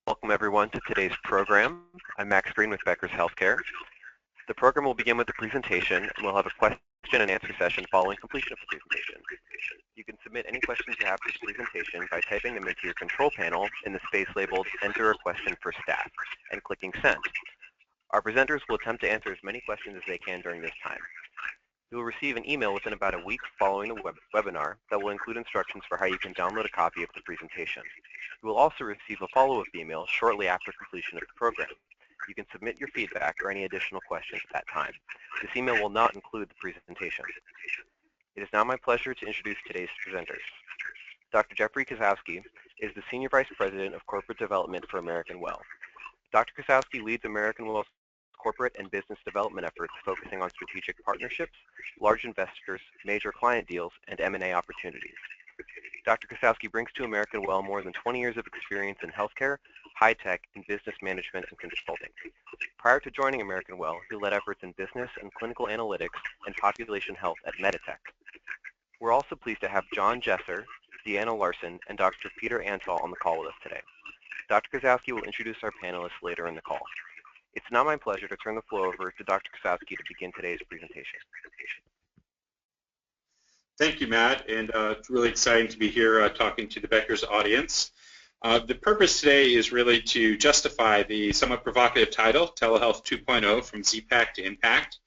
Welcome everyone to today's program. I'm Max Green with Becker's Healthcare. The program will begin with a presentation and we'll have a question and answer session following completion of the presentation. You can submit any questions you have to the presentation by typing them into your control panel in the space labeled Enter a Question for Staff and clicking Send. Our presenters will attempt to answer as many questions as they can during this time. You will receive an email within about a week following the webinar that will include instructions for how you can download a copy of the presentation. You will also receive a follow-up email shortly after completion of the program. You can submit your feedback or any additional questions at that time. This email will not include the presentation. It is now my pleasure to introduce today's presenters. Dr. Jeffrey Kosowski is the Senior Vice President of Corporate Development for American Well. Dr. Kosowski leads American Well's corporate and business development efforts focusing on strategic partnerships, large investors, major client deals, and M&A opportunities. Dr. Kosowski brings to American Well more than 20 years of experience in healthcare, high-tech, and business management and consulting. Prior to joining American Well, he led efforts in business and clinical analytics and population health at Meditech. We're also pleased to have John Jesser, Deanna Larson, and Dr. Peter Ansall on the call with us today. Dr. Kosowski will introduce our panelists later in the call. It's now my pleasure to turn the floor over to Dr. Kosowski to begin today's presentation. Thank you, Matt, and it's really exciting to be here talking to the Becker's audience. The purpose today is really to justify the somewhat provocative title, Telehealth 2.0 from ZPAC to Impact.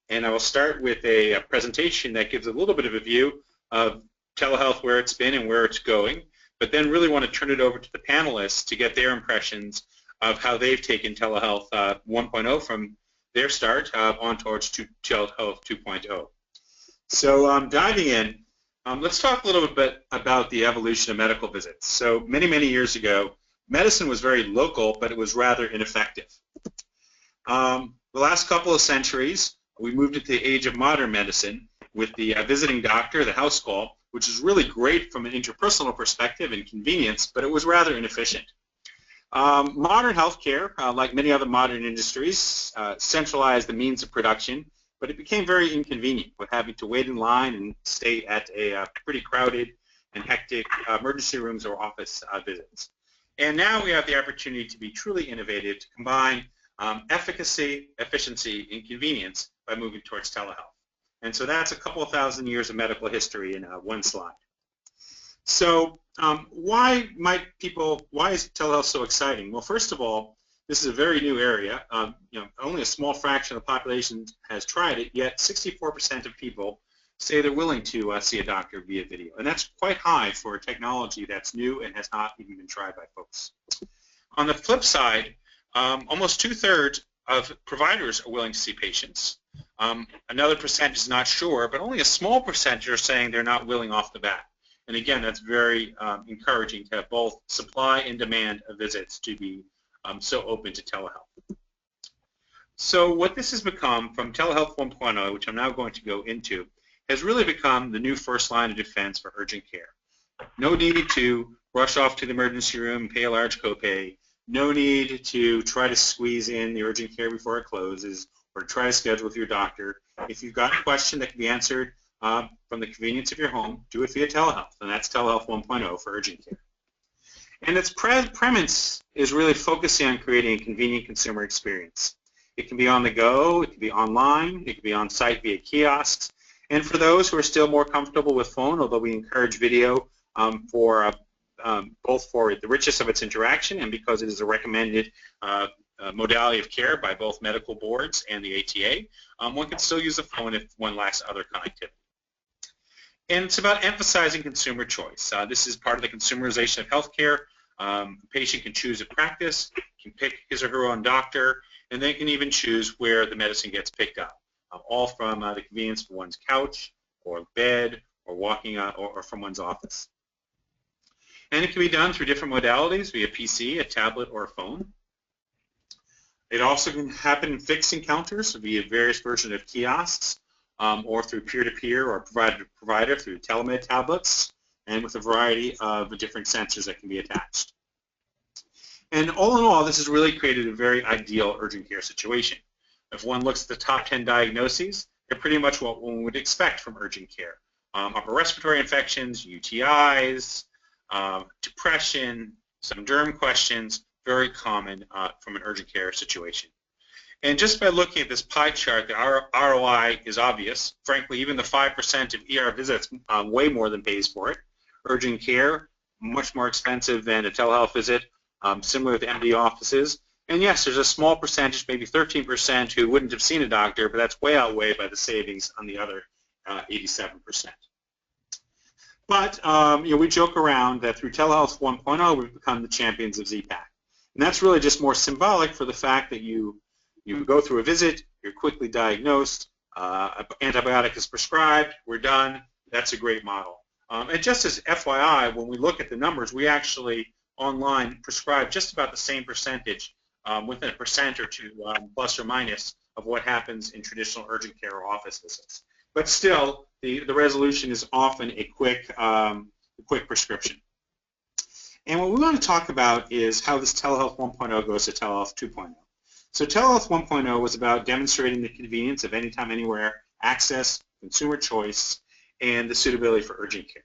And I will start with a presentation that gives a little bit of a view of telehealth, where it's been and where it's going, but then really want to turn it over to the panelists to get their impressions of how they've taken Telehealth 1.0 from their start on towards Telehealth 2.0. So diving in, let's talk a little bit about the evolution of medical visits. So many years ago, medicine was very local, but it was rather ineffective. The last couple of centuries, we moved into the age of modern medicine with the visiting doctor, the house call, which is really great from an interpersonal perspective and convenience, but it was rather inefficient. Modern healthcare, like many other modern industries, centralized the means of production, but it became very inconvenient with having to wait in line and stay at a pretty crowded and hectic emergency rooms or office visits. And now we have the opportunity to be truly innovative, to combine efficacy, efficiency, and convenience by moving towards telehealth. And so that's a couple of thousand years of medical history in one slide. So why is telehealth so exciting? Well, first of all, this is a very new area. Only a small fraction of the population has tried it, yet 64% of people say they're willing to see a doctor via video. And that's quite high for a technology that's new and has not even been tried by folks. On the flip side, almost 2/3 of providers are willing to see patients. Another percent is not sure, but only a small percentage are saying they're not willing off the bat. And again, that's very encouraging to have both supply and demand of visits to be so open to telehealth. So what this has become from Telehealth 1.0, which I'm now going to go into, has really become the new first line of defense for urgent care. No need to rush off to the emergency room and pay a large copay. No need to try to squeeze in the urgent care before it closes or try to schedule with your doctor. If you've got a question that can be answered from the convenience of your home, do it via telehealth, and that's Telehealth 1.0 for urgent care. And its premise is really focusing on creating a convenient consumer experience. It can be on the go, it can be online, it can be on site via kiosks, and for those who are still more comfortable with phone, although we encourage video both for the richness of its interaction and because it is a recommended modality of care by both medical boards and the ATA, one can still use a phone if one lacks other connectivity. And it's about emphasizing consumer choice. This is part of the consumerization of healthcare. A patient can choose a practice, can pick his or her own doctor, and they can even choose where the medicine gets picked up, all from the convenience of one's couch or bed or walking or from one's office. And it can be done through different modalities via PC, a tablet, or a phone. It also can happen in fixed encounters via various versions of kiosks, or through peer-to-peer or provider through telemed tablets, and with a variety of different sensors that can be attached. And all in all, this has really created a very ideal urgent care situation. If one looks at the top 10 diagnoses, they're pretty much what one would expect from urgent care. Upper respiratory infections, UTIs, depression, some derm questions, very common from an urgent care situation. And just by looking at this pie chart, the ROI is obvious. Frankly, even the 5% of ER visits way more than pays for it. Urgent care, much more expensive than a telehealth visit, similar with MD offices. And yes, there's a small percentage, maybe 13%, who wouldn't have seen a doctor, but that's way outweighed by the savings on the other 87%. But we joke around that through Telehealth 1.0, we've become the champions of ZPAC. And that's really just more symbolic for the fact that you go through a visit, you're quickly diagnosed, antibiotic is prescribed, we're done. That's a great model. And just as FYI, when we look at the numbers, we actually online prescribe just about the same percentage, within a percent or two, plus or minus, of what happens in traditional urgent care or office visits. But still, the resolution is often a quick prescription. And what we want to talk about is how this Telehealth 1.0 goes to Telehealth 2.0. So Telehealth 1.0 was about demonstrating the convenience of anytime, anywhere access, consumer choice, and the suitability for urgent care.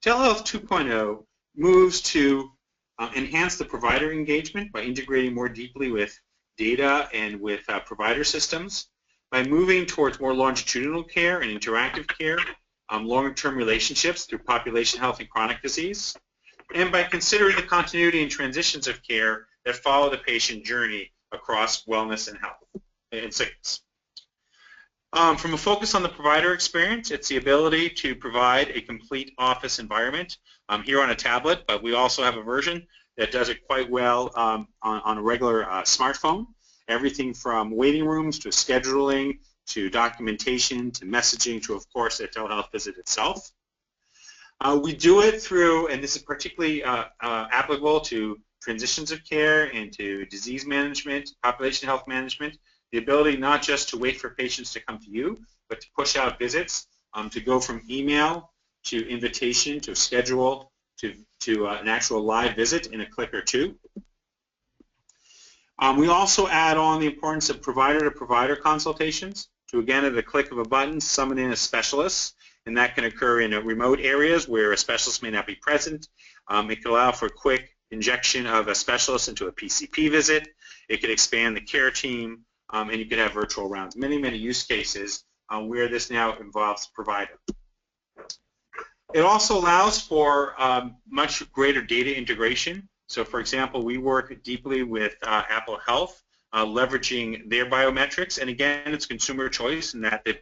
Telehealth 2.0 moves to enhance the provider engagement by integrating more deeply with data and with provider systems, by moving towards more longitudinal care and interactive care, longer-term relationships through population health and chronic disease, and by considering the continuity and transitions of care that follow the patient journey across wellness and health and sickness. From a focus on the provider experience, it's the ability to provide a complete office environment here on a tablet, but we also have a version that does it quite well on a regular smartphone. Everything from waiting rooms to scheduling to documentation to messaging to, of course, the telehealth visit itself. We do it through, and this is particularly applicable to transitions of care and to disease management, population health management, the ability not just to wait for patients to come to you, but to push out visits, to go from email to invitation to schedule to an actual live visit in a click or two. We also add on the importance of provider-to-provider consultations to, again, at the click of a button, summon in a specialist, and that can occur in remote areas where a specialist may not be present. It can allow for a quick injection of a specialist into a PCP visit. It could expand the care team, and you could have virtual rounds. Many, many use cases where this now involves the provider. It also allows for much greater data integration. So, for example, we work deeply with Apple Health, leveraging their biometrics. And again, it's consumer choice in that the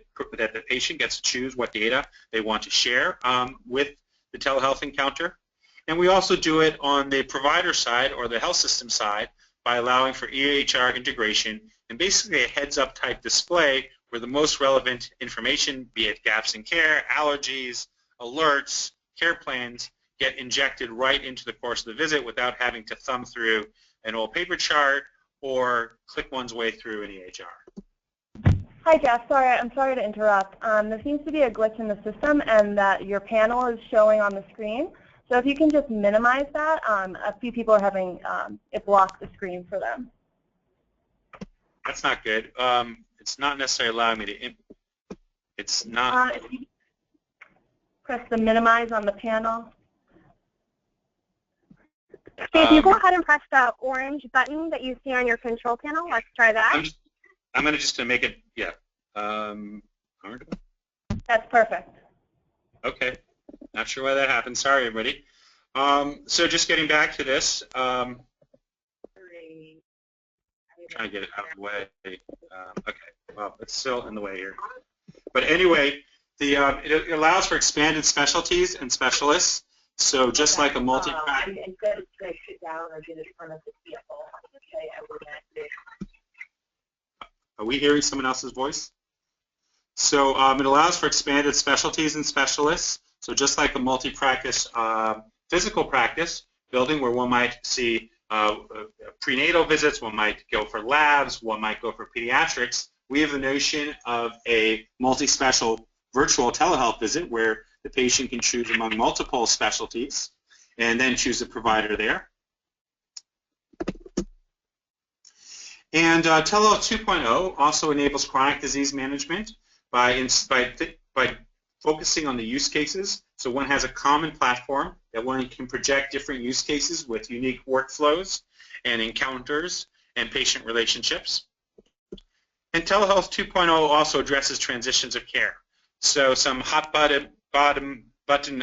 patient gets to choose what data they want to share with the telehealth encounter. And we also do it on the provider side or the health system side by allowing for EHR integration and basically a heads-up type display where the most relevant information, be it gaps in care, allergies, alerts, care plans, get injected right into the course of the visit without having to thumb through an old paper chart or click one's way through an EHR. Hi, Jeff. I'm sorry to interrupt. There seems to be a glitch in the system and that your panel is showing on the screen. So if you can just minimize that, a few people are having it block the screen for them. That's not good. It's not necessarily allowing me to. It's not. If you press the minimize on the panel. Steve, you go ahead and press the orange button that you see on your control panel. Let's try that. I'm going to just make it, yeah. That's perfect. Okay. Not sure why that happened. Sorry, everybody. So just getting back to this, trying to get it out of the way. Okay. Well, it's still in the way here. But anyway, it allows for expanded specialties and specialists. So just like a multi-practice. Are we hearing someone else's voice? So it allows for expanded specialties and specialists. So just like a multi-practice physical practice building where one might see prenatal visits, one might go for labs, one might go for pediatrics, we have the notion of a multi-special virtual telehealth visit where the patient can choose among multiple specialties and then choose a provider there. And Telehealth 2.0 also enables chronic disease management by focusing on the use cases So one has a common platform that one can project different use cases with unique workflows and encounters and patient relationships. And Telehealth 2.0 also addresses transitions of care. So some hot button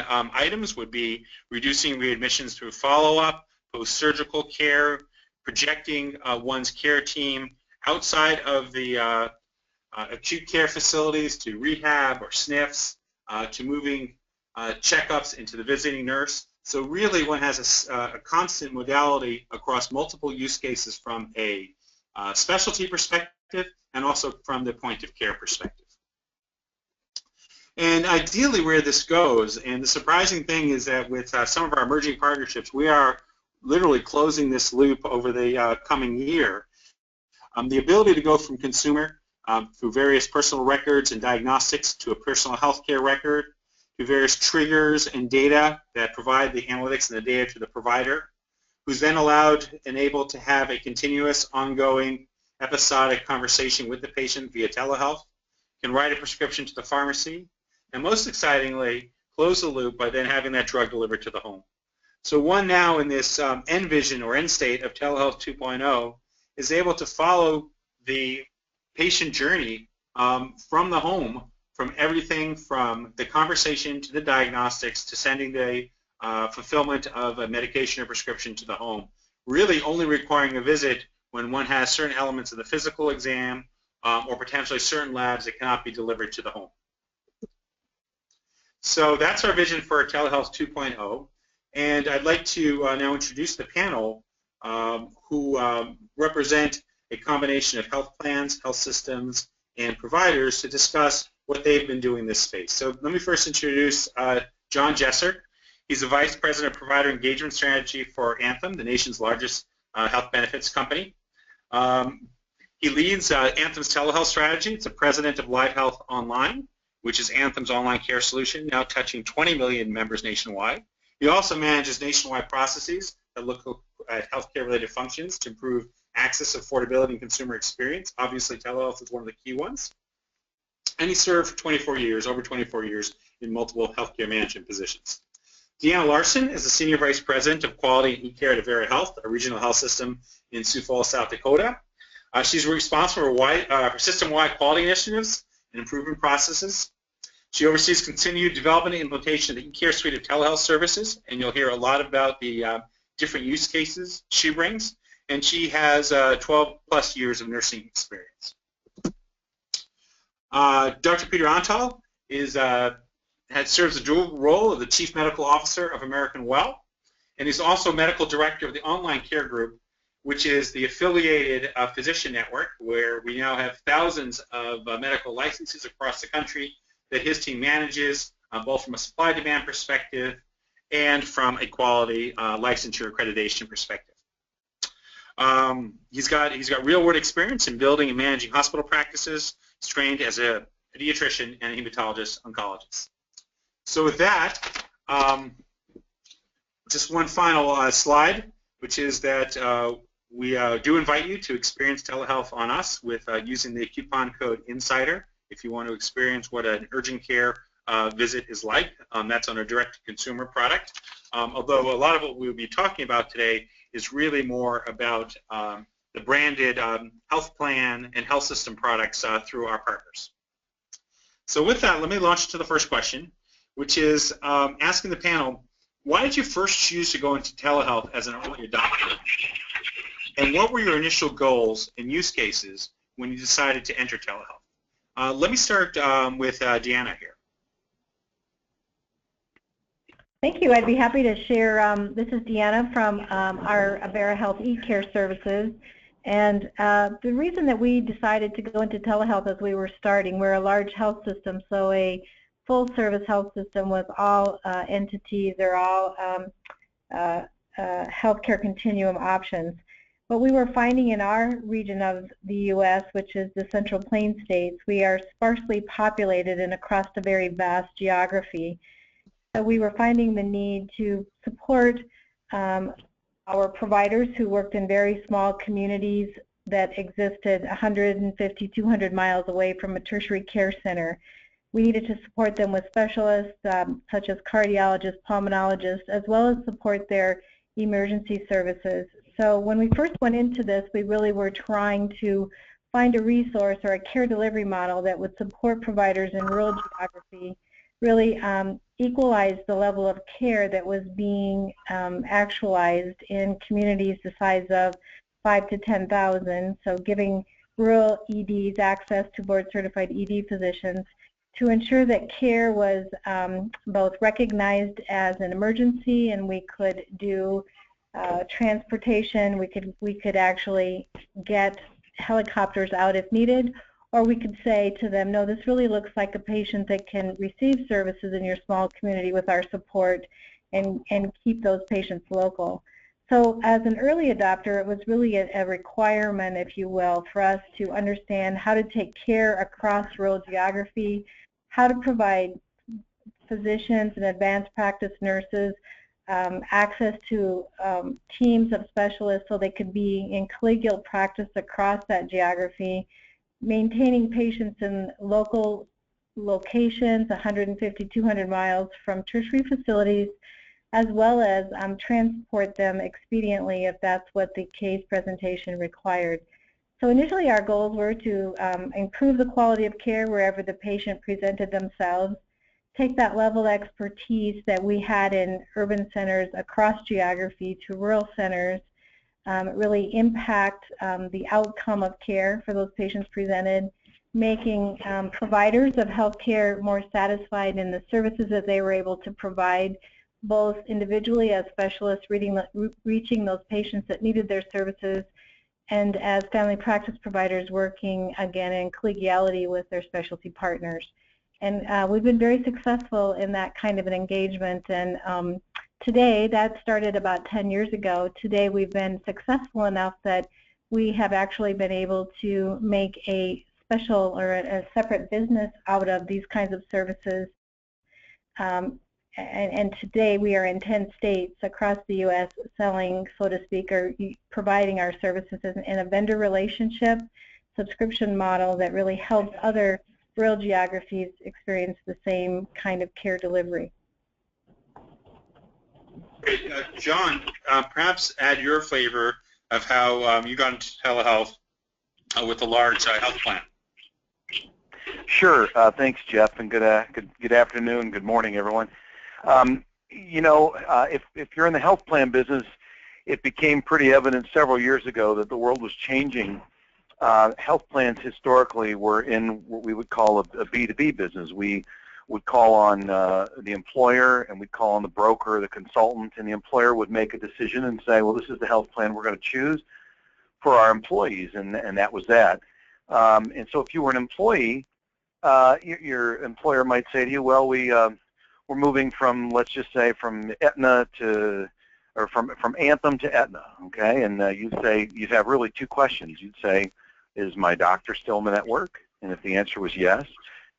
items would be reducing readmissions through follow-up, post-surgical care, projecting one's care team outside of the acute care facilities to rehab or SNFs, to moving checkups into the visiting nurse. So really one has a constant modality across multiple use cases from a specialty perspective and also from the point of care perspective. And ideally where this goes, and the surprising thing is that with some of our emerging partnerships, we are literally closing this loop over the coming year. The ability to go from consumer through various personal records and diagnostics to a personal health care record, to various triggers and data that provide the analytics and the data to the provider, who's then allowed and able to have a continuous, ongoing, episodic conversation with the patient via telehealth, can write a prescription to the pharmacy, and most excitingly, close the loop by then having that drug delivered to the home. So one now in this end vision or end state of Telehealth 2.0 is able to follow the patient journey from the home, from everything from the conversation to the diagnostics to sending the fulfillment of a medication or prescription to the home, really only requiring a visit when one has certain elements of the physical exam or potentially certain labs that cannot be delivered to the home. So that's our vision for Telehealth 2.0, and I'd like to now introduce the panel who represent a combination of health plans, health systems, and providers to discuss what they've been doing in this space. So let me first introduce John Jesser. He's the Vice President of Provider Engagement Strategy for Anthem, the nation's largest health benefits company. He leads Anthem's telehealth strategy. It's the president of Live Health Online, which is Anthem's online care solution, now touching 20 million members nationwide. He also manages nationwide processes that look at healthcare-related functions to improve access, affordability, and consumer experience. Obviously, telehealth is one of the key ones. And he served for 24 years, over 24 years, in multiple healthcare management positions. Deanna Larson is the Senior Vice President of Quality and E-Care at Avera Health, a regional health system in Sioux Falls, South Dakota. She's responsible for system-wide quality initiatives and improvement processes. She oversees continued development and implementation of the E-Care suite of telehealth services, and you'll hear a lot about the different use cases she brings. And she has 12-plus years of nursing experience. Dr. Peter Antal serves the dual role of the Chief Medical Officer of American Well, and he's also Medical Director of the Online Care Group, which is the affiliated physician network where we now have thousands of medical licenses across the country that his team manages, both from a supply-demand perspective and from a quality licensure accreditation perspective. He's got real-world experience in building and managing hospital practices. He's trained as a pediatrician and a hematologist oncologist. So with that, just one final slide, which is that we do invite you to experience telehealth on us with using the coupon code INSIDER if you want to experience what an urgent care visit is like. That's on a direct-to-consumer product. Although a lot of what we'll be talking about today is really more about the branded health plan and health system products through our partners. So with that, let me launch to the first question, which is asking the panel, why did you first choose to go into telehealth as an early adopter? And what were your initial goals and use cases when you decided to enter telehealth? Let me start with Deanna here. Thank you. I'd be happy to share. This is Deanna from our Avera Health E-Care services. And the reason that we decided to go into telehealth as we were starting, we're a large health system, so a full-service health system with all entities or all healthcare continuum options. What we were finding in our region of the U.S., which is the Central Plains states, we are sparsely populated and across a very vast geography. So we were finding the need to support our providers who worked in very small communities that existed 150, 200 miles away from a tertiary care center. We needed to support them with specialists such as cardiologists, pulmonologists, as well as support their emergency services. So when we first went into this, we really were trying to find a resource or a care delivery model that would support providers in rural geography, really equalize the level of care that was being actualized in communities the size of 5 to 10,000, so giving rural EDs access to board-certified ED physicians to ensure that care was both recognized as an emergency, and we could do transportation. We could actually get helicopters out if needed, or we could say to them, no, this really looks like a patient that can receive services in your small community with our support, and keep those patients local. So as an early adopter, it was really a requirement, if you will, for us to understand how to take care across rural geography, how to provide physicians and advanced practice nurses access to teams of specialists so they could be in collegial practice across that geography, maintaining patients in local locations 150, 200 miles from tertiary facilities, as well as transport them expediently if that's what the case presentation required. So initially our goals were to improve the quality of care wherever the patient presented themselves, take that level of expertise that we had in urban centers across geography to rural centers, really impact the outcome of care for those patients presented, making providers of healthcare more satisfied in the services that they were able to provide, both individually as specialists reaching those patients that needed their services, and as family practice providers working, again, in collegiality with their specialty partners. And we've been very successful in that kind of an engagement. And today, that started about 10 years ago. Today, we've been successful enough that we have actually been able to make a special or a separate business out of these kinds of services. And today, we are in 10 states across the U.S. selling, so to speak, or providing our services in a vendor relationship subscription model that really helps other rural geographies experience the same kind of care delivery. Great. John, perhaps add your flavor of how you got into telehealth with a large health plan. Sure. Thanks, Jeff, and good afternoon, good morning, everyone. You know, if you're in the health plan business, it became pretty evident several years ago that the world was changing. Health plans historically were in what we would call a B2B business. We would call on the employer, and we'd call on the broker, the consultant, and the employer would make a decision and say, well, this is the health plan we're going to choose for our employees, and that was that. And so if you were an employee, your employer might say to you, well, we're moving from, let's just say, from Aetna to, or from Anthem to Aetna, okay? And you'd have really two questions. You'd say, is my doctor still in the network? And if the answer was yes,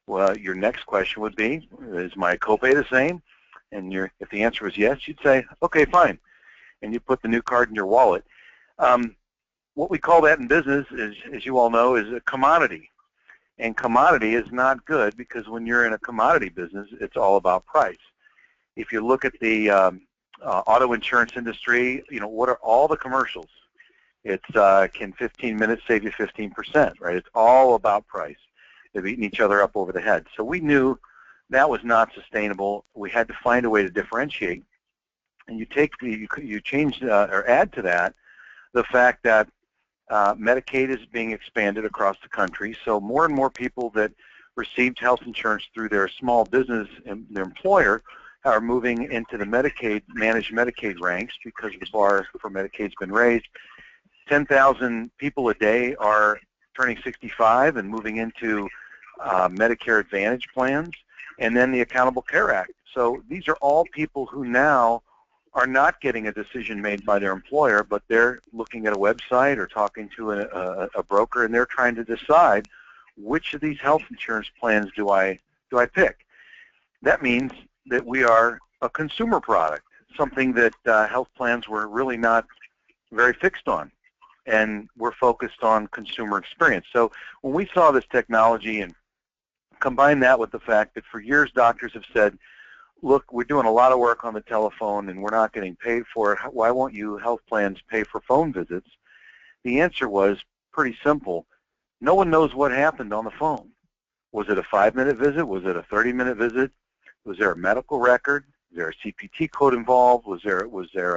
well, your next question would be, is my copay the same? And if the answer was yes, you'd say, okay, fine. And you put the new card in your wallet. What we call that in business, as you all know, is a commodity. And commodity is not good because when you're in a commodity business, it's all about price. If you look at the auto insurance industry, you know, what are all the commercials? It's can 15 minutes save you 15%, right? It's all about price. They've eaten each other up over the head. So we knew that was not sustainable. We had to find a way to differentiate. And you change or add to that the fact that Medicaid is being expanded across the country. So more and more people that received health insurance through their small business and their employer are moving into the managed Medicaid ranks because the bar for Medicaid's been raised. 10,000 people a day are turning 65 and moving into Medicare Advantage plans, and then the Accountable Care Act. So these are all people who now are not getting a decision made by their employer, but they're looking at a website or talking to a broker, and they're trying to decide which of these health insurance plans do I pick. That means that we are a consumer product, something that health plans were really not very fixed on, and we're focused on consumer experience. So when we saw this technology and combine that with the fact that for years doctors have said, look, we're doing a lot of work on the telephone and we're not getting paid for it. Why won't you health plans pay for phone visits? The answer was pretty simple. No one knows what happened on the phone. Was it a 5-minute visit? Was it a 30-minute visit? Was there a medical record? Was there a CPT code involved? Was there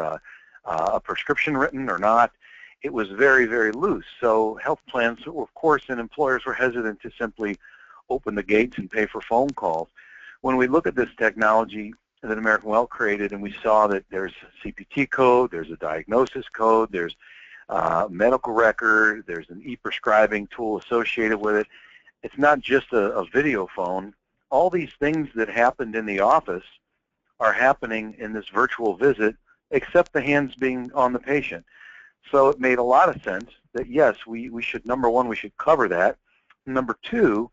a prescription written or not? It was very, very loose. So health plans, of course, and employers were hesitant to simply open the gates and pay for phone calls. When we look at this technology that American Well created and we saw that there's a CPT code, there's a diagnosis code, there's a medical record, there's an e-prescribing tool associated with it. It's not just a video phone. All these things that happened in the office are happening in this virtual visit, except the hands being on the patient. So it made a lot of sense that, yes, we should, number one, we should cover that. Number two,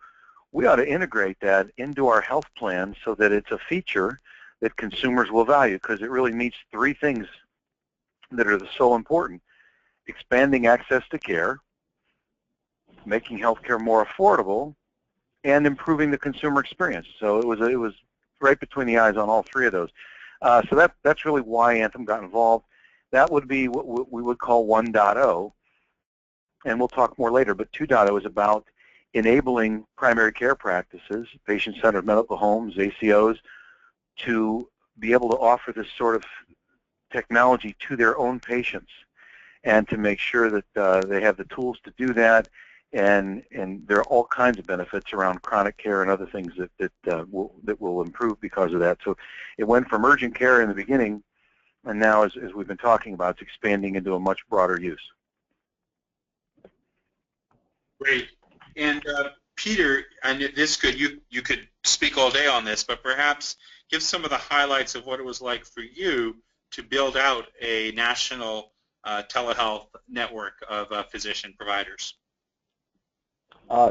we ought to integrate that into our health plan so that it's a feature that consumers will value, because it really meets three things that are so important: expanding access to care, making healthcare more affordable, and improving the consumer experience. So it was right between the eyes on all three of those. So that's really why Anthem got involved. That would be what we would call 1.0, and we'll talk more later, but 2.0 is about enabling primary care practices, patient-centered medical homes, ACOs, to be able to offer this sort of technology to their own patients and to make sure that they have the tools to do that. And there are all kinds of benefits around chronic care and other things that will improve because of that. So it went from urgent care in the beginning, and now, as we've been talking about, it's expanding into a much broader use. Great. And Peter, and this could you could speak all day on this, but perhaps give some of the highlights of what it was like for you to build out a national telehealth network of physician providers.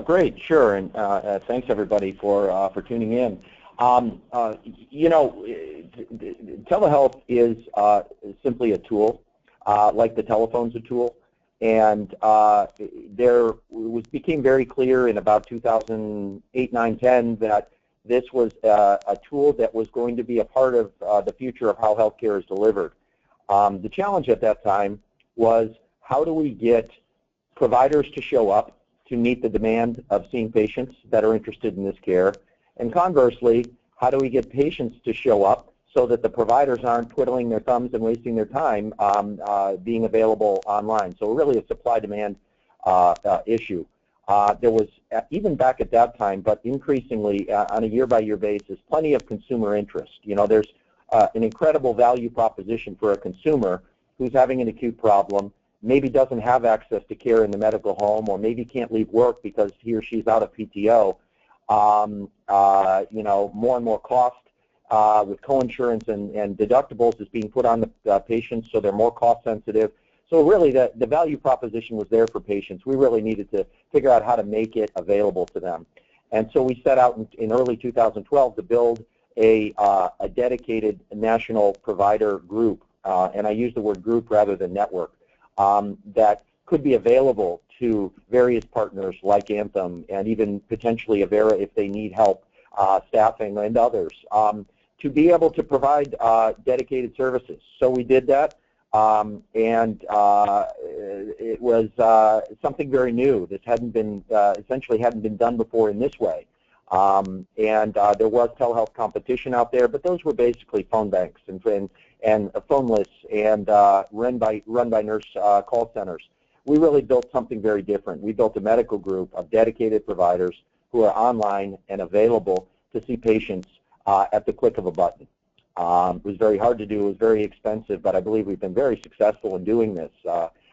Great, sure, and thanks everybody for tuning in. You know, telehealth is simply a tool, like the telephone's a tool, and became very clear in about 2008, 9, 10 that this was a tool that was going to be a part of the future of how healthcare is delivered. The challenge at that time was, how do we get providers to show up to meet the demand of seeing patients that are interested in this care? And conversely, how do we get patients to show up so that the providers aren't twiddling their thumbs and wasting their time being available online? So really a supply-demand issue. There was, even back at that time, but increasingly on a year-by-year basis, plenty of consumer interest. You know, there's an incredible value proposition for a consumer who's having an acute problem, maybe doesn't have access to care in the medical home, or maybe can't leave work because he or she's out of PTO. You know, more and more cost with coinsurance and deductibles is being put on the patients, so they're more cost sensitive. So really the value proposition was there for patients. We really needed to figure out how to make it available to them. And so we set out in early 2012 to build a dedicated national provider group, and I use the word group rather than network, that could be available to various partners like Anthem, and even potentially Avera if they need help, staffing and others, to be able to provide dedicated services. So we did that, and it was something very new. This hadn't been, essentially hadn't been done before in this way. And there was telehealth competition out there, but those were basically phone banks and phone lists and run by nurse call centers. We really built something very different. We built a medical group of dedicated providers who are online and available to see patients at the click of a button. It was very hard to do. It was very expensive, but I believe we've been very successful in doing this.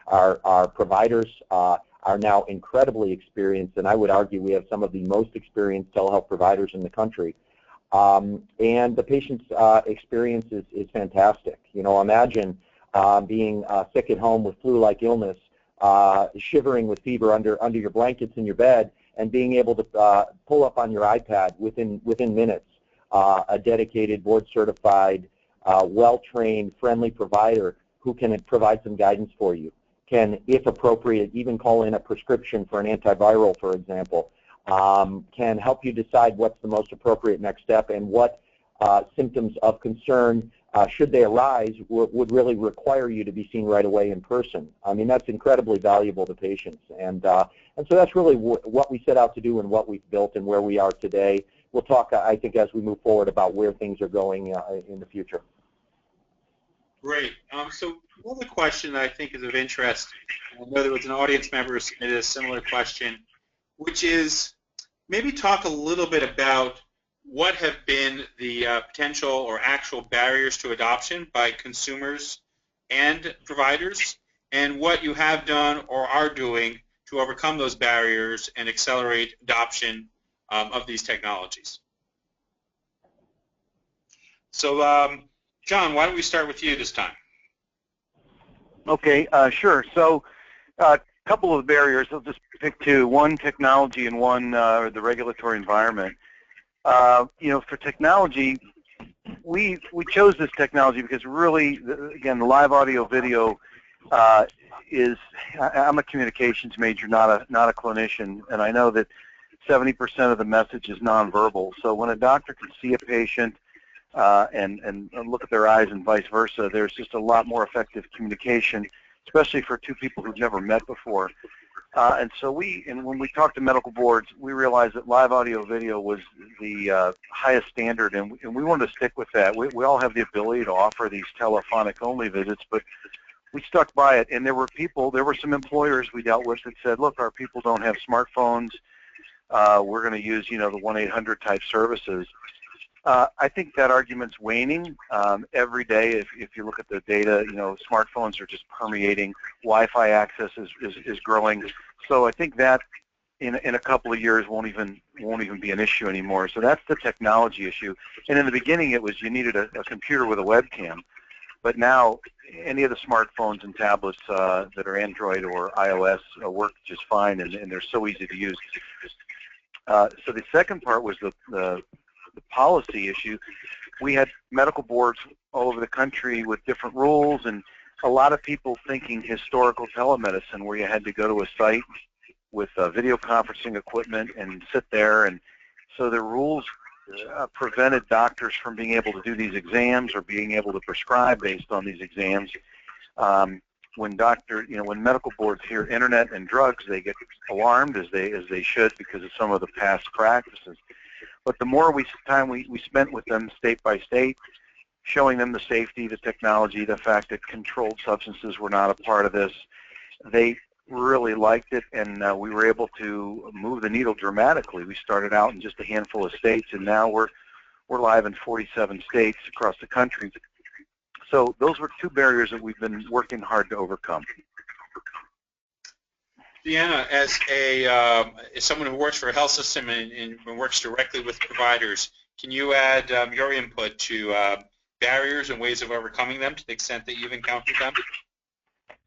Our providers are now incredibly experienced, and I would argue we have some of the most experienced telehealth providers in the country. And the patient's experience is fantastic. You know, imagine being sick at home with flu-like illness, shivering with fever under your blankets in your bed, and being able to pull up on your iPad within minutes a dedicated, board-certified, well-trained, friendly provider who can provide some guidance for you, can, if appropriate, even call in a prescription for an antiviral, for example, can help you decide what's the most appropriate next step and what symptoms of concern, should they arise, would really require you to be seen right away in person. I mean, that's incredibly valuable to patients. And so that's really what we set out to do and what we've built and where we are today. We'll talk, I think, as we move forward about where things are going in the future. Great. So another question that I think is of interest, I know there was an audience member who submitted a similar question, which is maybe talk a little bit about what have been the potential or actual barriers to adoption by consumers and providers, and what you have done or are doing to overcome those barriers and accelerate adoption of these technologies. So, John, why don't we start with you this time? Okay, sure. So a couple of barriers. I'll just pick two. One, technology, and one, the regulatory environment. You know, for technology, we chose this technology because really, again, the live audio video is, I'm a communications major, not a clinician, and I know that 70% of the message is nonverbal. So when a doctor can see a patient and look at their eyes and vice versa, there's just a lot more effective communication, especially for two people who've never met before. And so when we talked to medical boards, we realized that live audio video was the highest standard, and we wanted to stick with that. We all have the ability to offer these telephonic only visits, but we stuck by it. And there were some employers we dealt with that said, look, our people don't have smartphones. We're going to use, you know, the 1-800 type services. I think that argument's waning. Every day, if you look at the data, you know, smartphones are just permeating. Wi-Fi access is growing. So I think that in a couple of years won't even be an issue anymore. So that's the technology issue. And in the beginning, it was you needed a computer with a webcam. But now, any of the smartphones and tablets that are Android or iOS work just fine, and they're so easy to use. So the second part was the policy issue. We had medical boards all over the country with different rules, and a lot of people thinking historical telemedicine, where you had to go to a site with video conferencing equipment and sit there. And so the rules prevented doctors from being able to do these exams or being able to prescribe based on these exams. When medical boards hear internet and drugs, they get alarmed, as they should, because of some of the past practices. But the more time we spent with them state by state, showing them the safety, the technology, the fact that controlled substances were not a part of this, they really liked it, and we were able to move the needle dramatically. We started out in just a handful of states, and now we're live in 47 states across the country. So those were two barriers that we've been working hard to overcome. Deanna, as someone who works for a health system and works directly with providers, can you add your input to barriers and ways of overcoming them to the extent that you've encountered them?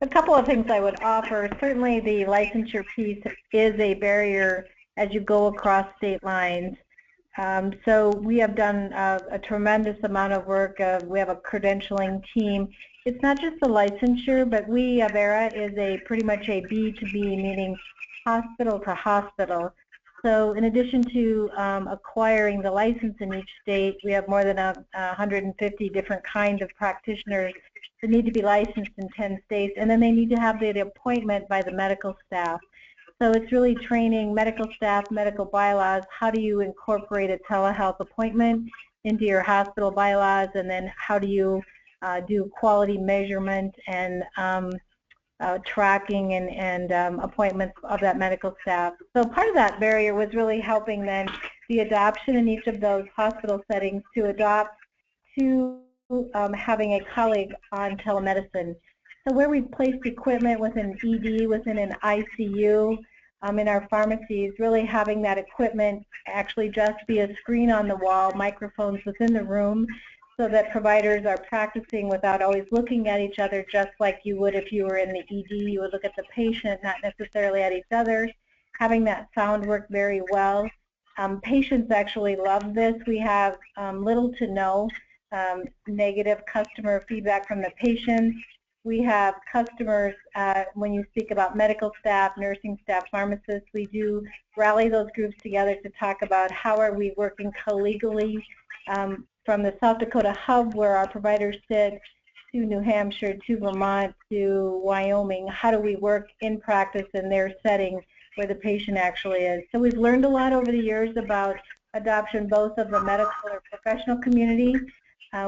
A couple of things I would offer. Certainly the licensure piece is a barrier as you go across state lines. So we have done a tremendous amount of work. We have a credentialing team. It's not just the licensure, but Avera is pretty much a B2B, meaning hospital to hospital. So in addition to acquiring the license in each state, we have more than 150 different kinds of practitioners that need to be licensed in 10 states, and then they need to have the appointment by the medical staff. So it's really training medical staff, medical bylaws, how do you incorporate a telehealth appointment into your hospital bylaws, and then how do you do quality measurement and tracking and appointments of that medical staff. So part of that barrier was really helping then the adoption in each of those hospital settings to adopt to having a colleague on telemedicine. So where we placed equipment within ED, within an ICU, in our pharmacies, really having that equipment actually just be a screen on the wall, microphones within the room, so that providers are practicing without always looking at each other, just like you would if you were in the ED. You would look at the patient, not necessarily at each other. Having that sound work very well. Patients actually love this. We have little to no negative customer feedback from the patients. We have customers, when you speak about medical staff, nursing staff, pharmacists, we do rally those groups together to talk about how are we working collegially from the South Dakota hub where our providers sit to New Hampshire, to Vermont, to Wyoming. How do we work in practice in their setting where the patient actually is? So we've learned a lot over the years about adoption both of the medical or professional community.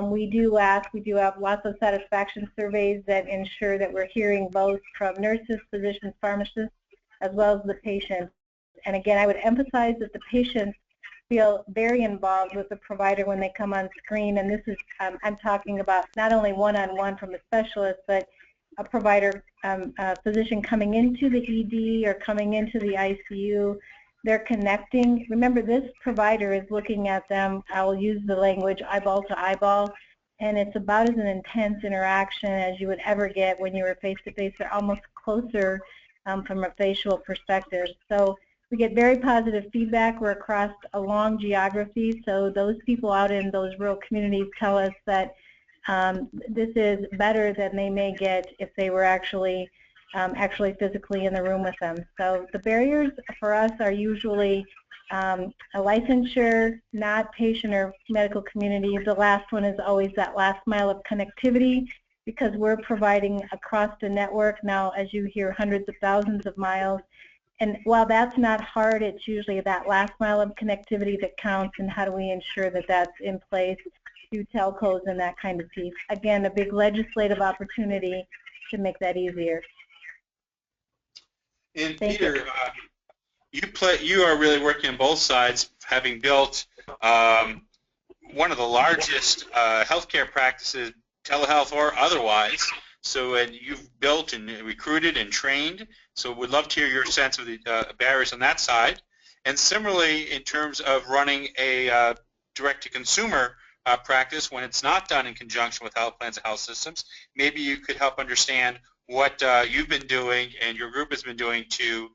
We do have lots of satisfaction surveys that ensure that we're hearing both from nurses, physicians, pharmacists, as well as the patients. And again, I would emphasize that the patients feel very involved with the provider when they come on screen. And this is, I'm talking about not only one-on-one from a specialist, but a provider, physician coming into the ED or coming into the ICU. They're connecting. Remember, this provider is looking at them, I'll use the language eyeball to eyeball, and it's about as an intense interaction as you would ever get when you were face-to-face. They're almost closer from a facial perspective. So we get very positive feedback. We're across a long geography, so those people out in those rural communities tell us that this is better than they may get if they were actually physically in the room with them. So the barriers for us are usually a licensure, not patient or medical community. The last one is always that last mile of connectivity, because we're providing across the network now, as you hear, hundreds of thousands of miles. And while that's not hard, it's usually that last mile of connectivity that counts, and how do we ensure that that's in place through telcos and that kind of piece. Again, a big legislative opportunity to make that easier. And Thank Peter, you are really working on both sides, having built one of the largest healthcare practices, telehealth or otherwise. So you've built and recruited and trained. So we'd love to hear your sense of the barriers on that side. And similarly, in terms of running a direct-to-consumer practice when it's not done in conjunction with health plans and health systems, maybe you could help understand what you've been doing and your group has been doing to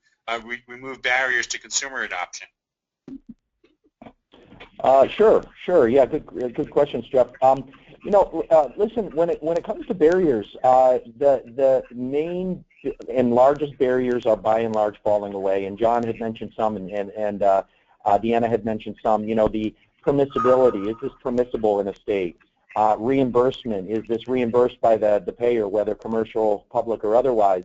remove barriers to consumer adoption. Sure. Yeah, good questions, Jeff. You know, listen, when it comes to barriers, the main and largest barriers are by and large falling away. And John had mentioned some, and Deanna had mentioned some. You know, the permissibility, is this permissible in a state? Reimbursement, is this reimbursed by the payer, whether commercial, public, or otherwise?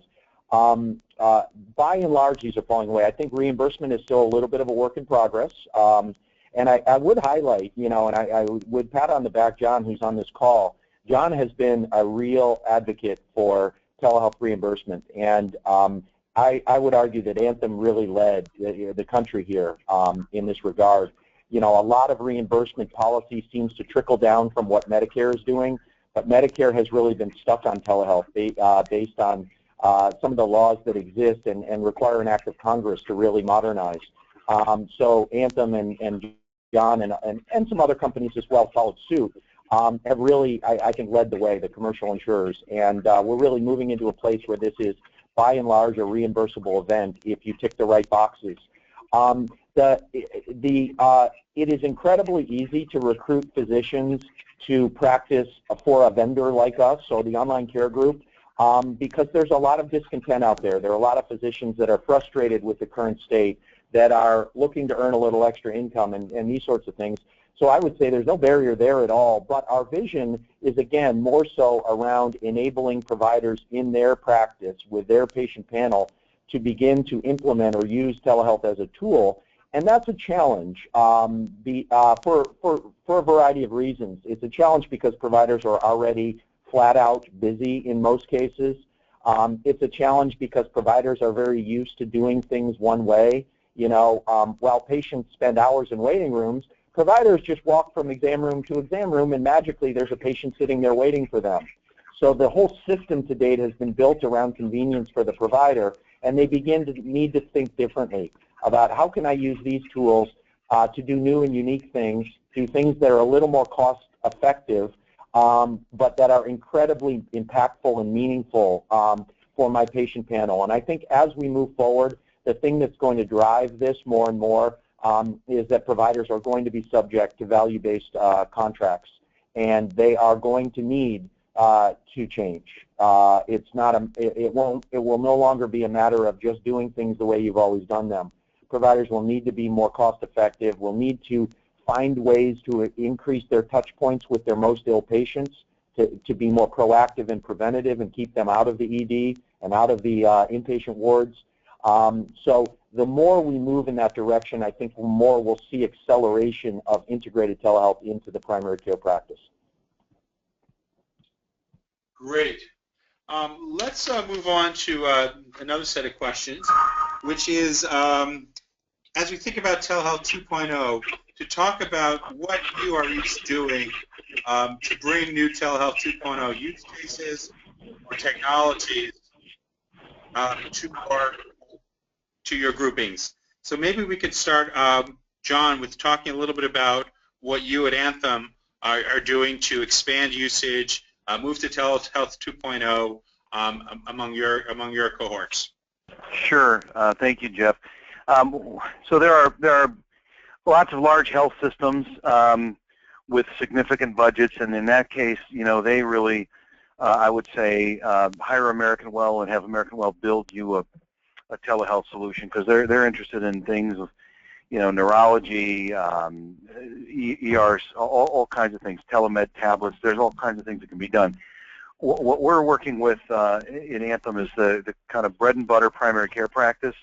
By and large, these are falling away. I think reimbursement is still a little bit of a work in progress. And I would highlight, you know, and I would pat on the back John, who's on this call. John has been a real advocate for telehealth reimbursement. And I would argue that Anthem really led the country here in this regard. You know, a lot of reimbursement policy seems to trickle down from what Medicare is doing, but Medicare has really been stuck on telehealth based on some of the laws that exist and require an act of Congress to really modernize. So Anthem and John and some other companies as well followed suit, have really, I think, led the way, the commercial insurers. And we're really moving into a place where this is, by and large, a reimbursable event if you tick the right boxes. It is incredibly easy to recruit physicians to practice for a vendor like us, so the online care group, because there's a lot of discontent out there. There are a lot of physicians that are frustrated with the current state, that are looking to earn a little extra income and these sorts of things. So I would say there's no barrier there at all, but our vision is, again, more so around enabling providers in their practice with their patient panel to begin to implement or use telehealth as a tool. And that's a challenge for a variety of reasons. It's a challenge because providers are already flat out busy in most cases. It's a challenge because providers are very used to doing things one way. You know, while patients spend hours in waiting rooms, providers just walk from exam room to exam room, and magically there's a patient sitting there waiting for them. So the whole system to date has been built around convenience for the provider, and they begin to need to think differently about how can I use these tools to do new and unique things, do things that are a little more cost effective, but that are incredibly impactful and meaningful for my patient panel. And I think as we move forward, the thing that's going to drive this more and more is that providers are going to be subject to value-based contracts, and they are going to need to change. it's not it will no longer be a matter of just doing things the way you've always done them. Providers will need to be more cost effective, will need to find ways to increase their touch points with their most ill patients, to be more proactive and preventative and keep them out of the ED and out of the inpatient wards. So the more we move in that direction, I think the more we'll see acceleration of integrated telehealth into the primary care practice. Great. Let's move on to another set of questions, which is, as we think about Telehealth 2.0, to talk about what you are each doing to bring new Telehealth 2.0 use cases or technologies to your groupings. So maybe we could start, John, with talking a little bit about what you at Anthem are doing to expand usage, move to Telehealth 2.0 among your cohorts. Sure. Thank you, Jeff. So there are lots of large health systems with significant budgets, and in that case, they really, I would say, hire American Well and have American Well build you a telehealth solution, because they're interested in things of, neurology, ERs, all kinds of things, telemed tablets. There's all kinds of things that can be done. What we're working with in Anthem is the kind of bread and butter primary care practice,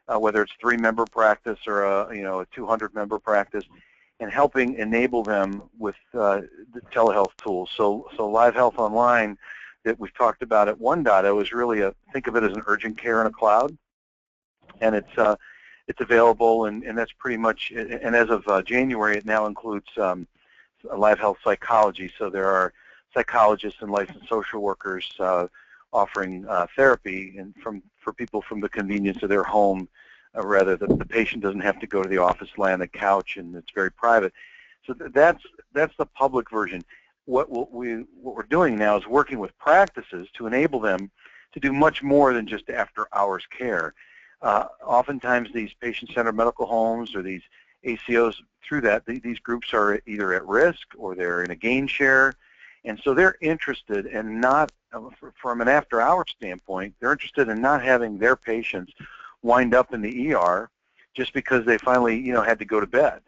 whether it's 3-member practice or a 200-member practice, and helping enable them with the telehealth tools. So Live Health Online that we've talked about at 1.0 is really think of it as an urgent care in a cloud, and it's available, and that's pretty much, and as of January, it now includes Live Health Psychology. So there are psychologists and licensed social workers offering therapy for people from the convenience of their home, rather the patient doesn't have to go to the office, lie on the couch, and it's very private. So that's the public version. What we're doing now is working with practices to enable them to do much more than just after-hours care. Oftentimes these patient-centered medical homes or these ACOs, through that, these groups are either at risk or they're in a gain share, and so they're interested in not, from an after-hours standpoint, they're interested in not having their patients wind up in the ER just because they finally, had to go to bed.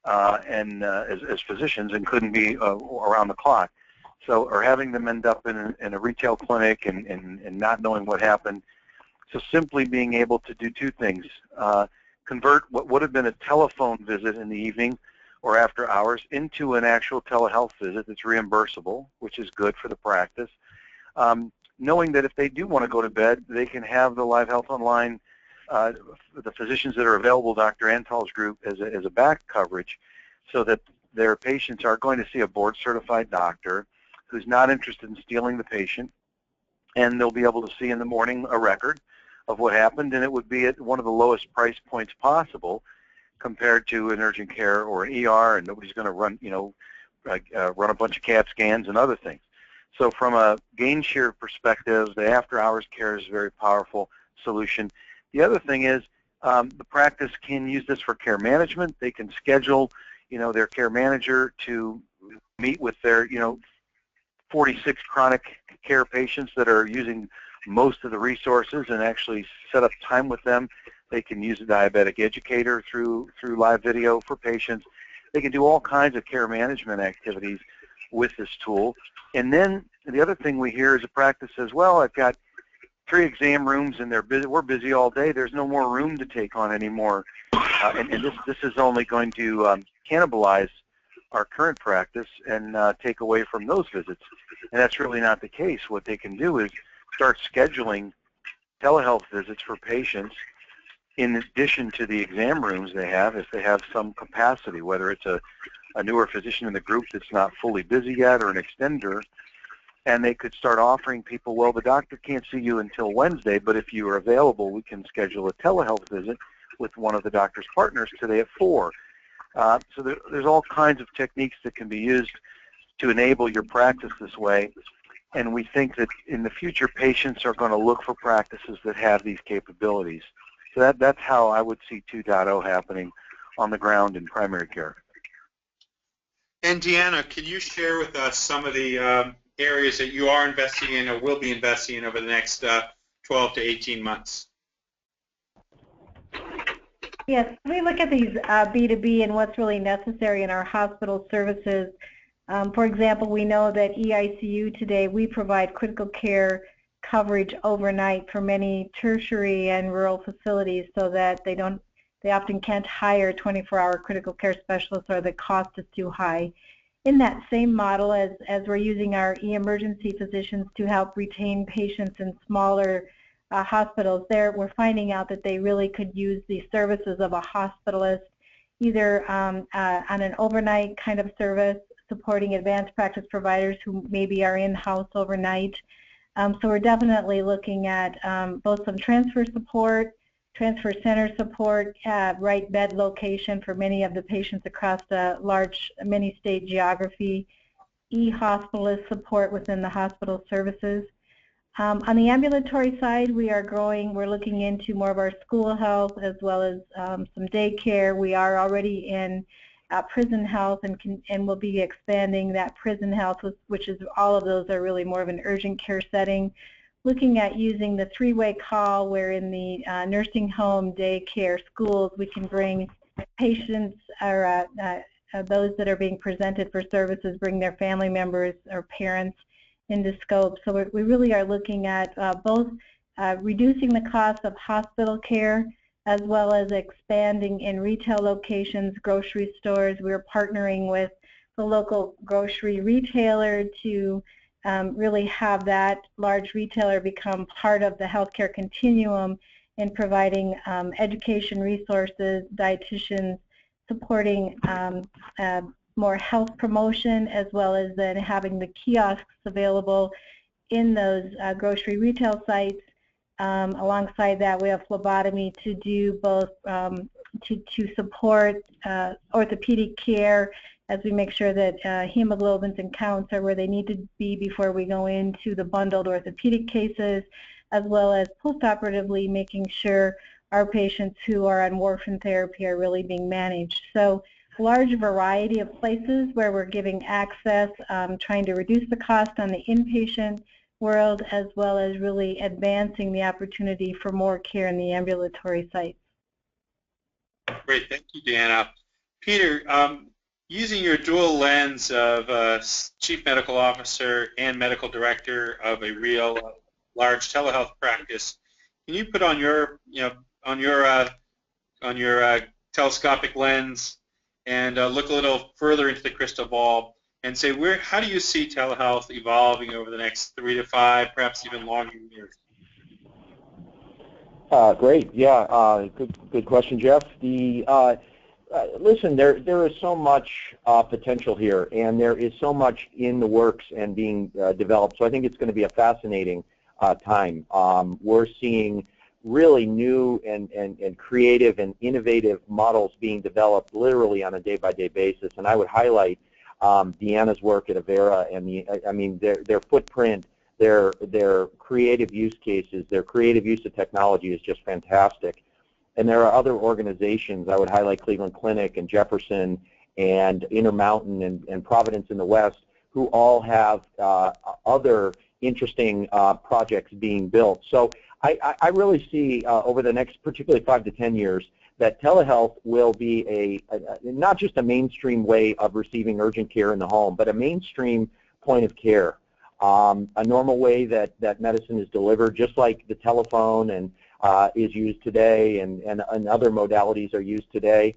As physicians and couldn't be around the clock. So, or having them end up in a retail clinic and not knowing what happened. So simply being able to do two things, convert what would have been a telephone visit in the evening or after hours into an actual telehealth visit that's reimbursable, which is good for the practice. Knowing that if they do want to go to bed, they can have the Live Health Online, the physicians that are available, Dr. Antal's group, as a back coverage, so that their patients are going to see a board-certified doctor who's not interested in stealing the patient, and they'll be able to see in the morning a record of what happened, and it would be at one of the lowest price points possible compared to an urgent care or an ER, and nobody's going to run, run a bunch of CAT scans and other things. So from a gain share perspective, the after-hours care is a very powerful solution. The other thing is the practice can use this for care management. They can schedule, their care manager to meet with their, 46 chronic care patients that are using most of the resources and actually set up time with them. They can use a diabetic educator through live video for patients. They can do all kinds of care management activities with this tool. And then the other thing we hear is a practice says, well, I've got 3 exam rooms and we're busy all day. There's no more room to take on anymore. And this is only going to cannibalize our current practice and take away from those visits. And that's really not the case. What they can do is start scheduling telehealth visits for patients in addition to the exam rooms they have, if they have some capacity, whether it's a newer physician in the group that's not fully busy yet or an extender. And they could start offering people, well, the doctor can't see you until Wednesday, but if you are available, we can schedule a telehealth visit with one of the doctor's partners today at 4. So there's all kinds of techniques that can be used to enable your practice this way. And we think that in the future, patients are going to look for practices that have these capabilities. So that's how I would see 2.0 happening on the ground in primary care. And Deanna, can you share with us some of the areas that you are investing in or will be investing in over the next 12 to 18 months? Yes, we look at these B2B and what's really necessary in our hospital services. For example, we know that EICU today, we provide critical care coverage overnight for many tertiary and rural facilities so that they often can't hire 24-hour critical care specialists or the cost is too high. In that same model, as we're using our emergency physicians to help retain patients in smaller hospitals, we're finding out that they really could use the services of a hospitalist either on an overnight kind of service, supporting advanced practice providers who maybe are in-house overnight. So we're definitely looking at both some transfer support, transfer center support, right bed location for many of the patients across the large many-state geography, e-hospitalist support within the hospital services. On the ambulatory side, we're looking into more of our school health as well as some daycare. We are already in prison health and will be expanding that prison health, which is all of those are really more of an urgent care setting. Looking at using the three-way call where in the nursing home, daycare, schools, we can bring patients or those that are being presented for services, bring their family members or parents into scope. So we really are looking at both reducing the cost of hospital care as well as expanding in retail locations, grocery stores. We're partnering with the local grocery retailer to really have that large retailer become part of the healthcare continuum in providing education resources, dietitians, supporting more health promotion, as well as then having the kiosks available in those grocery retail sites. Alongside that, we have phlebotomy to do both to support orthopedic care as we make sure that hemoglobins and counts are where they need to be before we go into the bundled orthopedic cases, as well as postoperatively making sure our patients who are on warfarin therapy are really being managed. So large variety of places where we're giving access, trying to reduce the cost on the inpatient world, as well as really advancing the opportunity for more care in the ambulatory sites. Great, thank you, Deanna. Peter, using your dual lens of Chief Medical Officer and Medical Director of a real large telehealth practice, can you put on your, on your telescopic lens and look a little further into the crystal ball and say, how do you see telehealth evolving over the next 3 to 5, perhaps even longer years? Great. Yeah. Good question, Jeff. Listen, there is so much potential here, and there is so much in the works and being developed. So I think it's going to be a fascinating time. We're seeing really new and creative and innovative models being developed literally on a day-by-day basis. And I would highlight Deanna's work at Avera and their footprint, their creative use cases, their creative use of technology is just fantastic. And there are other organizations. I would highlight Cleveland Clinic and Jefferson and Intermountain and Providence in the West, who all have other interesting projects being built. So I really see over the next particularly 5 to 10 years that telehealth will be not just a mainstream way of receiving urgent care in the home, but a mainstream point of care, a normal way that medicine is delivered, just like the telephone and is used today and other modalities are used today.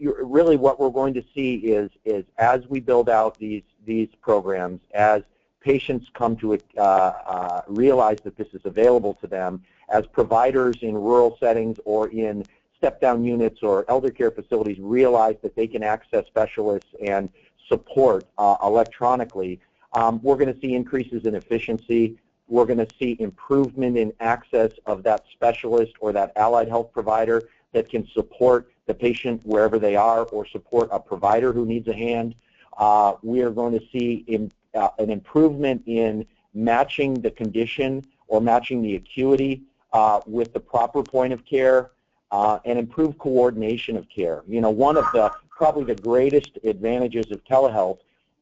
Really what we're going to see is as we build out these programs, as patients come to realize that this is available to them, as providers in rural settings or in step-down units or elder care facilities realize that they can access specialists and support electronically, we're going to see increases in efficiency. We're going to see improvement in access of that specialist or that allied health provider that can support the patient wherever they are or support a provider who needs a hand. We are going to see an improvement in matching the condition or matching the acuity with the proper point of care and improved coordination of care. One of probably the greatest advantages of telehealth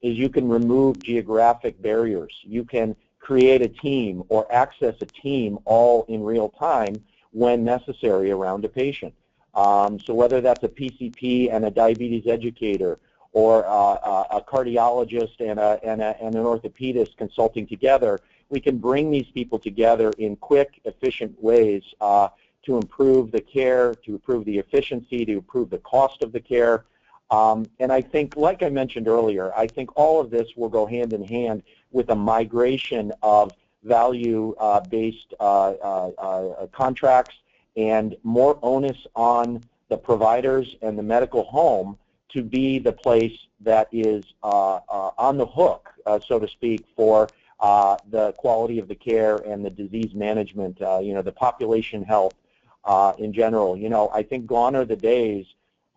is you can remove geographic barriers. You can create a team or access a team all in real time when necessary around a patient. So whether that's a PCP and a diabetes educator, or a cardiologist and an orthopedist consulting together, we can bring these people together in quick, efficient ways to improve the care, to improve the efficiency, to improve the cost of the care. And I think, like I mentioned earlier, I think all of this will go hand in hand with a migration of value-based contracts and more onus on the providers and the medical home to be the place that is on the hook, so to speak, for the quality of the care and the disease management, the population health in general. I think gone are the days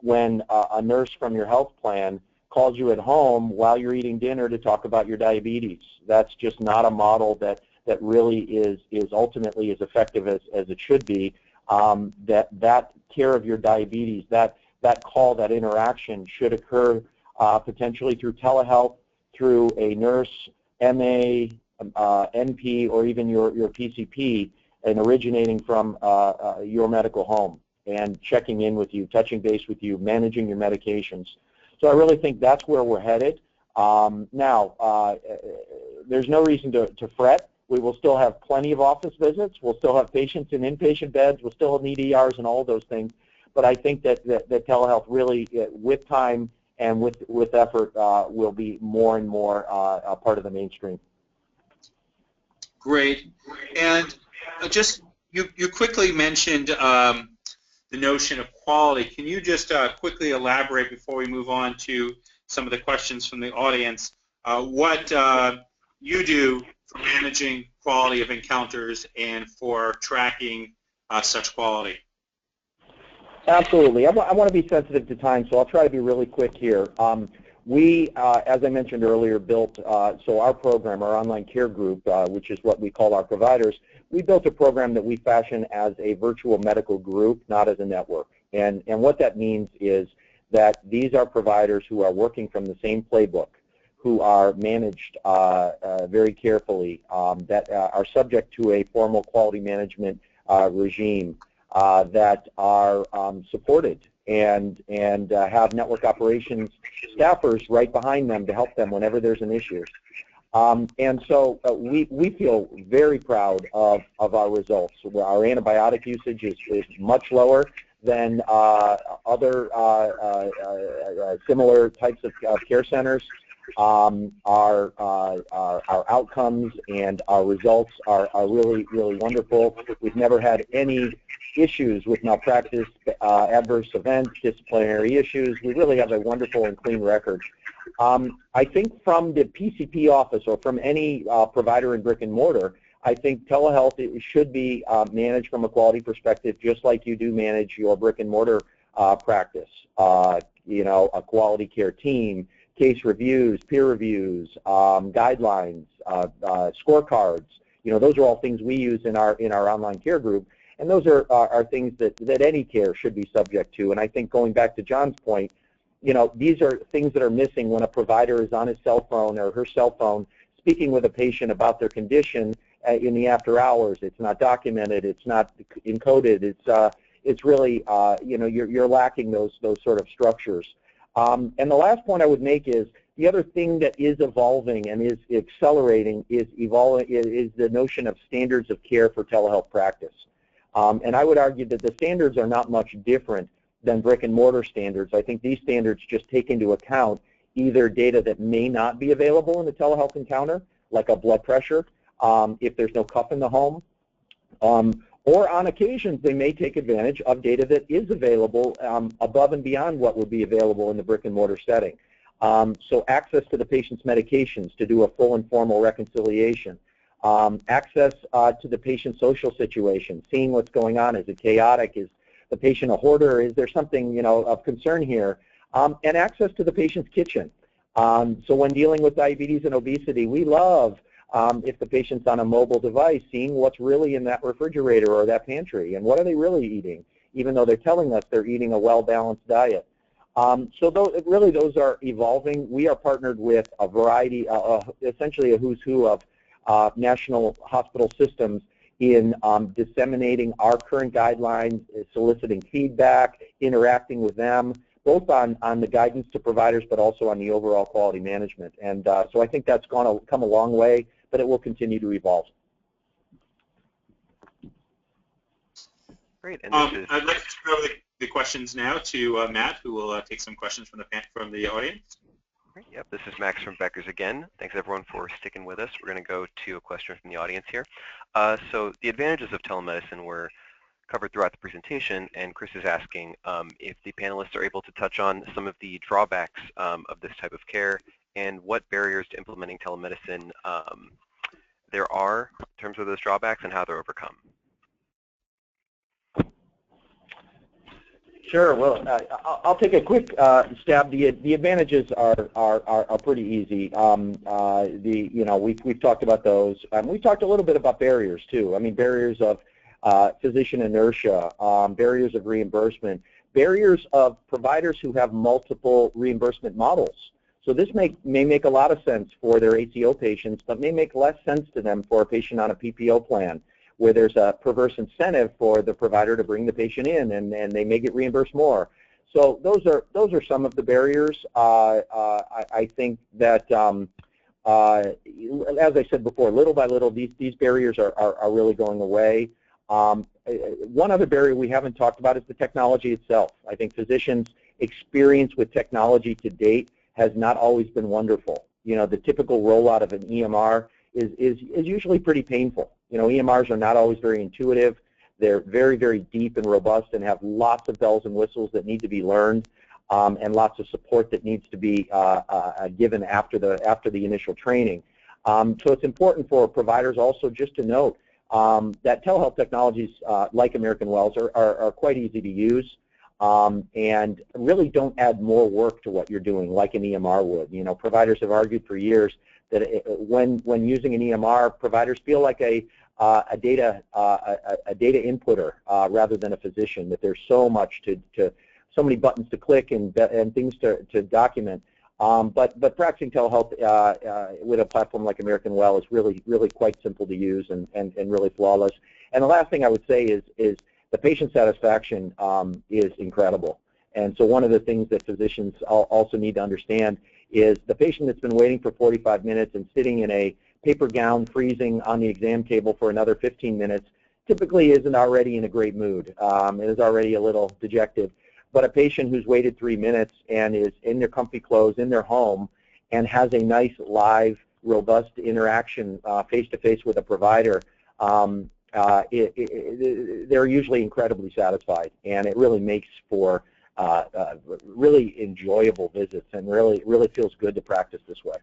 when a nurse from your health plan calls you at home while you're eating dinner to talk about your diabetes. That's just not a model that really is ultimately as effective as it should be. That care of your diabetes, that call, that interaction should occur potentially through telehealth, through a nurse, MA, NP, or even your PCP, and originating from your medical home and checking in with you, touching base with you, managing your medications. So I really think that's where we're headed. Now, there's no reason to fret. We will still have plenty of office visits. We'll still have patients in inpatient beds. We'll still need ERs and all of those things. But I think that telehealth really, with time and with effort, will be more and more a part of the mainstream. Great. And just you quickly mentioned the notion of quality. Can you just quickly elaborate before we move on to some of the questions from the audience, what you do for managing quality of encounters and for tracking such quality? Absolutely. I want to be sensitive to time, so I'll try to be really quick here. We, as I mentioned earlier, built, so our program, our online care group, which is what we call our providers, we built a program that we fashion as a virtual medical group, not as a network. And what that means is that these are providers who are working from the same playbook, who are managed very carefully, that are subject to a formal quality management regime, that are supported and have network operations staffers right behind them to help them whenever there's an issue. And so we feel very proud of our results. Our antibiotic usage is much lower than other similar types of care centers. Our outcomes and our results are really, really wonderful. We've never had any issues with malpractice, adverse events, disciplinary issues. We really have a wonderful and clean record. I think from the PCP office or from any provider in brick and mortar, I think telehealth should be managed from a quality perspective just like you do manage your brick and mortar practice. A quality care team, case reviews, peer reviews, guidelines, scorecards. Those are all things we use in our online care group, and those are things that any care should be subject to. And I think going back to John's point, these are things that are missing when a provider is on his cell phone or her cell phone speaking with a patient about their condition in the after hours. It's not documented. It's not encoded. It's really you're lacking those sort of structures. And the last point I would make is the other thing that is evolving and is accelerating is the notion of standards of care for telehealth practice. And I would argue that the standards are not much different than brick and mortar standards. I think these standards just take into account either data that may not be available in the telehealth encounter, like a blood pressure, if there's no cuff in the home, or on occasions they may take advantage of data that is available above and beyond what would be available in the brick and mortar setting. So access to the patient's medications to do a full and formal reconciliation, access to the patient's social situation, seeing what's going on. Is it chaotic? Is the patient a hoarder? Is there something of concern here? And access to the patient's kitchen. So when dealing with diabetes and obesity, we love if the patient's on a mobile device, seeing what's really in that refrigerator or that pantry and what are they really eating, even though they're telling us they're eating a well-balanced diet. So really those are evolving. We are partnered with a variety, essentially a who's who of national hospital systems in disseminating our current guidelines, soliciting feedback, interacting with them, both on the guidance to providers, but also on the overall quality management. And so I think that's going to come a long way, but it will continue to evolve. Great. And I'd like to throw the questions now to Matt, who will take some questions from the audience. Great. Yep, this is Max from Becker's again. Thanks everyone for sticking with us. We're going to go to a question from the audience here. So the advantages of telemedicine were covered throughout the presentation, and Chris is asking if the panelists are able to touch on some of the drawbacks of this type of care and what barriers to implementing telemedicine there are in terms of those drawbacks and how they're overcome. Sure. Well, I'll take a quick stab. The advantages are pretty easy. We've talked about those. We've talked a little bit about barriers too. I mean, barriers of physician inertia, barriers of reimbursement, barriers of providers who have multiple reimbursement models. So this may make a lot of sense for their ACO patients, but may make less sense to them for a patient on a PPO plan, where there's a perverse incentive for the provider to bring the patient in, and they may get reimbursed more. So those are some of the barriers. I think that, as I said before, little by little, these barriers are really going away. One other barrier we haven't talked about is the technology itself. I think physicians' experience with technology to date has not always been wonderful. You know, the typical rollout of an EMR is usually pretty painful. You know, EMRs are not always very intuitive. They're very, very deep and robust and have lots of bells and whistles that need to be learned, and lots of support that needs to be given after the initial training. So it's important for providers also just to note that telehealth technologies like American Well's are quite easy to use, and really don't add more work to what you're doing like an EMR would. You know, providers have argued for years that when using an EMR, providers feel like a data inputter rather than a physician. That there's so many buttons to click and things to document. But practicing telehealth with a platform like American Well is really quite simple to use and really flawless. And the last thing I would say is the patient satisfaction is incredible. And so one of the things that physicians also need to understand is the patient that's been waiting for 45 minutes and sitting in a paper gown freezing on the exam table for another 15 minutes typically isn't already in a great mood, is already a little dejected. But a patient who's waited 3 minutes and is in their comfy clothes in their home and has a nice, live, robust interaction face-to-face with a provider, they're usually incredibly satisfied, and it really makes for really enjoyable visits, and really feels good to practice this way.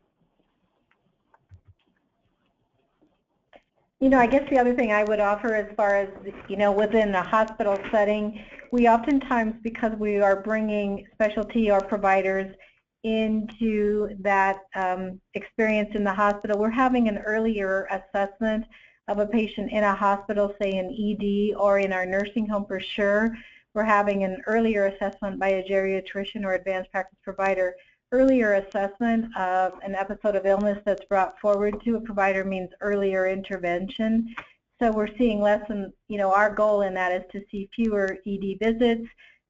You know, I guess the other thing I would offer as far as, you know, within a hospital setting, we oftentimes, because we are bringing specialty or providers into that experience in the hospital, we're having an earlier assessment of a patient in a hospital, say in ED or in our nursing home for sure. We're having an earlier assessment by a geriatrician or advanced practice provider. Earlier assessment of an episode of illness that's brought forward to a provider means earlier intervention. So we're seeing less than, you know, our goal in that is to see fewer ED visits,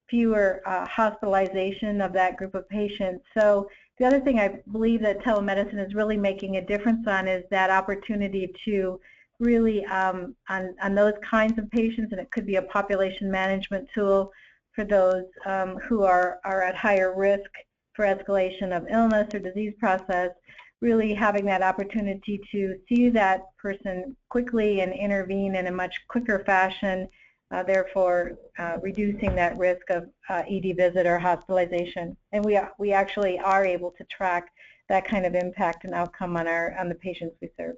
fewer hospitalization of that group of patients. So the other thing I believe that telemedicine is really making a difference on is that opportunity to really on those kinds of patients, and it could be a population management tool for those who are at higher risk for escalation of illness or disease process, really having that opportunity to see that person quickly and intervene in a much quicker fashion, therefore reducing that risk of ED visit or hospitalization. And we actually are able to track that kind of impact and outcome on the patients we serve.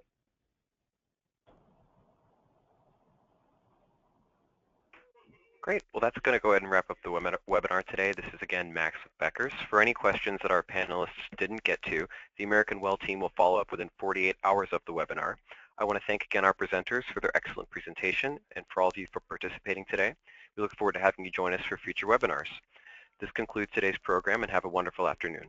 Great. Well, that's going to go ahead and wrap up the webinar today. This is, again, Max with Becker's. For any questions that our panelists didn't get to, the American Well team will follow up within 48 hours of the webinar. I want to thank again our presenters for their excellent presentation and for all of you for participating today. We look forward to having you join us for future webinars. This concludes today's program, and have a wonderful afternoon.